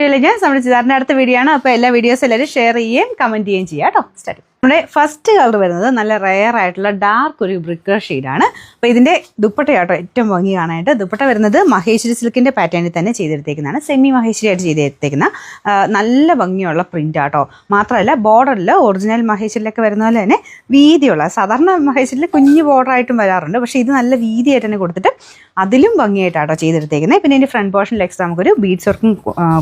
ഞാൻ നമ്മുടെ അടുത്ത വീഡിയോ ആണ്. അപ്പോൾ എല്ലാ വീഡിയോസ് എല്ലാവരും ഷെയർ ചെയ്യുകയും കമൻറ്റ് ചെയ്യുകയും ചെയ്യാം കേട്ടോ. സ്റ്റാർട്ട്. നമ്മുടെ ഫസ്റ്റ് കളർ വരുന്നത് നല്ല റെയർ ആയിട്ടുള്ള ഡാർക്ക് ഒരു ബ്രിക്ക് ഷെയ്ഡാണ്. അപ്പോൾ ഇതിൻ്റെ ദുപ്പട്ടയാട്ടോ ഏറ്റവും ഭംഗി കാണാനായിട്ട്. ദുപ്പട്ട വരുന്നത് മഹേശ്വരി സിൽക്കിൻ്റെ പാറ്റേണിൽ തന്നെ ചെയ്തെടുത്തേക്കുന്നതാണ്. സെമി മഹേശ്വരി ആയിട്ട് ചെയ്തെടുത്തേക്കുന്ന നല്ല ഭംഗിയുള്ള പ്രിൻ്റ് ആട്ടോ. മാത്രമല്ല ബോർഡറിൽ ഒറിജിനൽ മഹേശ്വരിയിലൊക്കെ വരുന്ന പോലെ തന്നെ വീതിയുള്ള, സാധാരണ മഹേശ്വരിയിൽ കുഞ്ഞു ബോർഡറായിട്ടും വരാറുണ്ട്, പക്ഷേ ഇത് നല്ല വീതിയായിട്ട് തന്നെ കൊടുത്തിട്ട് അതിലും ഭംഗിയായിട്ടാട്ടോ ചെയ്തെടുത്തേക്കുന്നത്. പിന്നെ ഇതിൻ്റെ ഫ്രണ്ട് പോർഷനിൽ എക്സ്ട്രാ നമുക്കൊരു ബീഡ്സ് വർക്കും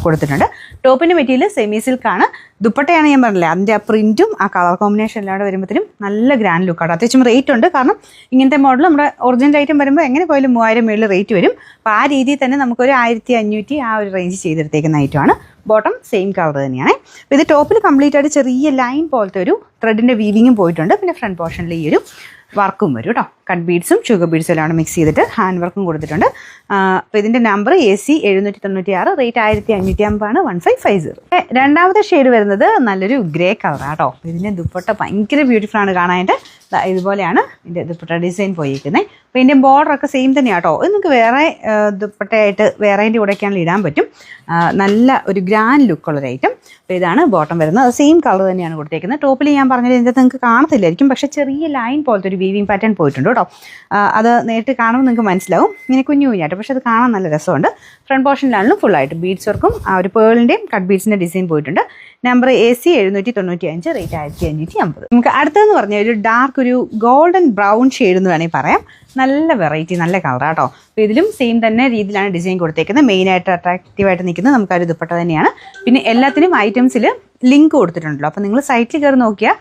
കൊടുത്തിട്ടുണ്ട്. ടോപ്പിൻ്റെ മെറ്റീരിയൽ സെമി സിൽക്കാണ്. ദുപ്പട്ടയാണ് ഞാൻ പറഞ്ഞില്ലേ, അതിൻ്റെ ആ പ്രിൻറ്റും ആ കളർ കോമ്പിനേഷൻ എല്ലാം വരുമ്പോഴത്തേനും നല്ല ഗ്രാൻഡ് ലുക്കാണ്. അത്യാവശ്യം റേറ്റ് ഉണ്ട്, കാരണം ഇങ്ങനത്തെ മോഡൽ നമ്മുടെ ഒറിജിനൽ ഐറ്റം വരുമ്പോൾ എങ്ങനെ പോയാലും 3000 മേളിൽ റേറ്റ് വരും. അപ്പോൾ ആ രീതിയിൽ തന്നെ നമുക്കൊരു 1500 ആ ഒരു റേഞ്ച് ചെയ്തെടുത്തേക്കുന്ന ഐറ്റമാണ്. ബോട്ടം സെയിം കളർ തന്നെയാണ്. അപ്പോൾ ഇത് ടോപ്പിൽ കംപ്ലീറ്റ് ആയിട്ട് ചെറിയ ലൈൻ പോലത്തെ ഒരു ത്രെഡിൻ്റെ വീവിങ്ങും പോയിട്ടുണ്ട്. പിന്നെ ഫ്രണ്ട് പോർഷനിൽ ഈ ഒരു വർക്കും വരും കേട്ടോ. കട്ട് ബീഡ്സും ഷുഗർ ബീഡ്സും എല്ലാം മിക്സ് ചെയ്തിട്ട് ഹാൻഡ് വർക്കും കൊടുത്തിട്ടുണ്ട്. അപ്പോൾ ഇതിൻ്റെ നമ്പർ AC 796, റേറ്റ് 1550 1550. രണ്ടാമത്തെ ഷെയ്ഡ് വരുന്നത് നല്ലൊരു ഗ്രേ കളറാണ് കേട്ടോ. ഇതിൻ്റെ ദുപ്പട്ട ഭയങ്കര ബ്യൂട്ടിഫുൾ ആണ് കാണാനായിട്ട്. ഇതുപോലെയാണ് ഇതിൻ്റെ ദുപ്പട്ട ഡിസൈൻ പോയിരിക്കുന്നത്. അപ്പോൾ ഇതിൻ്റെ ബോർഡറൊക്കെ സെയിം തന്നെയാണ് കേട്ടോ. ഇത് നിങ്ങൾക്ക് വേറെ ദുപ്പട്ടയായിട്ട് വേറേൻ്റെ കൂടെയൊക്കെയാണെങ്കിൽ ഇടാൻ പറ്റും. നല്ല ഒരു ഗ്രാൻഡ് ലുക്കുള്ളൊരു ഐറ്റം. അപ്പോൾ ഇതാണ് ബോട്ടം വരുന്നത്. അത് സെയിം കളർ തന്നെയാണ് കൊടുത്തേക്കുന്നത്. ടോപ്പിൽ ഞാൻ പറഞ്ഞത് ഇതിനകത്ത് നിങ്ങൾക്ക് കാണത്തില്ലായിരിക്കും, പക്ഷേ ചെറിയ ലൈൻ പോലത്തെ ഒരു വീവിങ് പാറ്റേൺ പോയിട്ടുണ്ട് കേട്ടോ. അത് നേരിട്ട് കാണുമ്പോൾ നിങ്ങൾക്ക് മനസ്സിലാവും. ഇങ്ങനെ കുഞ്ഞു കുഞ്ഞായിട്ട്, പക്ഷേ അത് കാണാൻ നല്ല രസമുണ്ട്. ഫ്രണ്ട് പോർഷനിലാണെങ്കിലും ഫുള്ളായിട്ട് ബീഡ്സ് വർക്കും ആ ഒരു പേളിൻ്റെയും കട്ട് ബീഡ്സിൻ്റെ ഡിസൈൻ പോയിട്ടുണ്ട്. Number AC 795, rate 1550. നമുക്ക് അടുത്തതെന്ന് പറഞ്ഞാൽ ഒരു ഡാർക്ക് ഒരു ഗോൾഡൻ ബ്രൗൺ ഷെയ്ഡ് എന്ന് വേണമെങ്കിൽ പറയാം. നല്ല വെറൈറ്റി, നല്ല കളറാണ് കേട്ടോ. അപ്പോൾ ഇതിലും സെയിം തന്നെ രീതിയിലാണ് ഡിസൈൻ കൊടുത്തേക്കുന്നത്. മെയിനായിട്ട് അട്രാക്റ്റീവായിട്ട് നിൽക്കുന്നത് നമുക്ക് ആ ഒരു ദുപ്പട്ട തന്നെയാണ്. പിന്നെ എല്ലാത്തിനും ഐറ്റംസിൽ ലിങ്ക് കൊടുത്തിട്ടുണ്ടല്ലോ. അപ്പോൾ നിങ്ങൾ സൈറ്റിൽ കയറി നോക്കിയാൽ,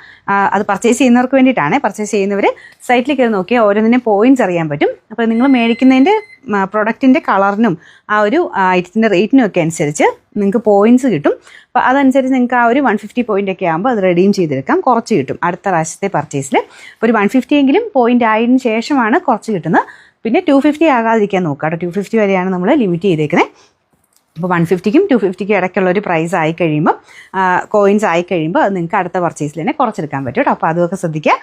അത് പർച്ചേസ് ചെയ്യുന്നവർക്ക് വേണ്ടിയിട്ടാണ്. പർച്ചേസ് ചെയ്യുന്നവർ സൈറ്റിൽ കയറി നോക്കിയാൽ ഓരോന്നിനും പോയിന്റ്സ് അറിയാൻ പറ്റും. അപ്പോൾ നിങ്ങൾ മേടിക്കുന്നതിൻ്റെ പ്രൊഡക്റ്റിൻ്റെ കളറിനും ആ ഒരു ഐറ്റത്തിൻ്റെ റേറ്റിനും ഒക്കെ അനുസരിച്ച് നിങ്ങൾക്ക് പോയിന്റ്സ് കിട്ടും. അപ്പോൾ അതനുസരിച്ച് നിങ്ങൾക്ക് ആ ഒരു 150 പോയിൻ്റ് ഒക്കെ ആകുമ്പോൾ അത് റെഡീം ചെയ്തെടുക്കാം. കുറച്ച് കിട്ടും അടുത്ത പ്രാവശ്യത്തെ പർച്ചേസിൽ. അപ്പോൾ ഒരു 150 എങ്കിലും പോയിൻ്റ് ആയതിനു ശേഷമാണ് കുറച്ച് കിട്ടുന്നത്. പിന്നെ 250 ആകാതിരിക്കാൻ നോക്കുക കേട്ടോ. 250 വരെയാണ് നമ്മൾ ലിമിറ്റ് ചെയ്തേക്കുന്നത്. അപ്പോൾ 150ക്കും 250ക്കും ഇടയ്ക്കുള്ള ഒരു പ്രൈസ് ആയി കഴിയുമ്പോൾ, കോയിൻസ് ആയി കഴിയുമ്പോൾ അത് നിങ്ങൾക്ക് അടുത്ത പർച്ചേസിൽ തന്നെ കുറച്ചെടുക്കാൻ പറ്റും കേട്ടോ. അപ്പോൾ അതൊക്കെ ശ്രദ്ധിക്കുക.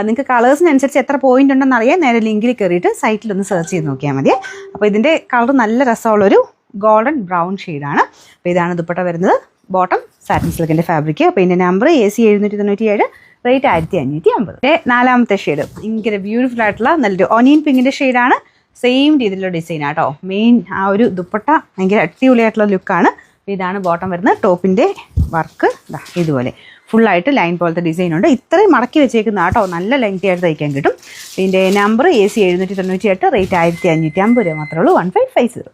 നിങ്ങൾക്ക് കളേഴ്സിനനുസരിച്ച് എത്ര പോയിന്റ് ഉണ്ടെന്ന് അറിയാൻ നേരെ ലിങ്കിൽ കയറിയിട്ട് സൈറ്റിലൊന്ന് സെർച്ച് ചെയ്ത് നോക്കിയാൽ മതി. അപ്പോൾ ഇതിൻ്റെ കളർ നല്ല രസമുള്ളൊരു ഗോൾഡൻ ബ്രൗൺ ഷെയ്ഡാണ്. അപ്പോൾ ഇതാണ് ദുപ്പട്ട വരുന്നത്. ബോട്ടം സാറ്റിൻ സിൽക്കിൻ്റെ ഫാബ്രിക്. അപ്പോൾ ഇതിൻ്റെ നമ്പർ AC 797, റേറ്റ് 1550. നാലാമത്തെ ഷെയ്ഡ് ഭയങ്കര ബ്യൂട്ടിഫുൾ ആയിട്ടുള്ള നല്ലൊരു ഓനിയൻ പിങ്കിൻ്റെ ഷെയ്ഡാണ്. സെയിം രീതിയിലുള്ള ഡിസൈൻ ആട്ടോ. മെയിൻ ആ ഒരു ദുപ്പട്ട ഭയങ്കര അടിപൊളിയായിട്ടുള്ള ലുക്കാണ്. ഇതാണ് ബോട്ടം വരുന്നത്. ടോപ്പിൻ്റെ വർക്ക് ഇതുപോലെ ഫുള്ളായിട്ട് ലൈൻ പോലത്തെ ഡിസൈൻ ഉണ്ട്. ഇത്രയും മടക്കി വെച്ചേക്കുന്ന ആട്ടോ. നല്ല ലെങ്തി ആയിട്ട് തയ്ക്കാൻ കിട്ടും. ഇതിൻ്റെ നമ്പർ AC 798, റേറ്റ് 1550 രൂപ മാത്രമേ ഉള്ളൂ. 1550.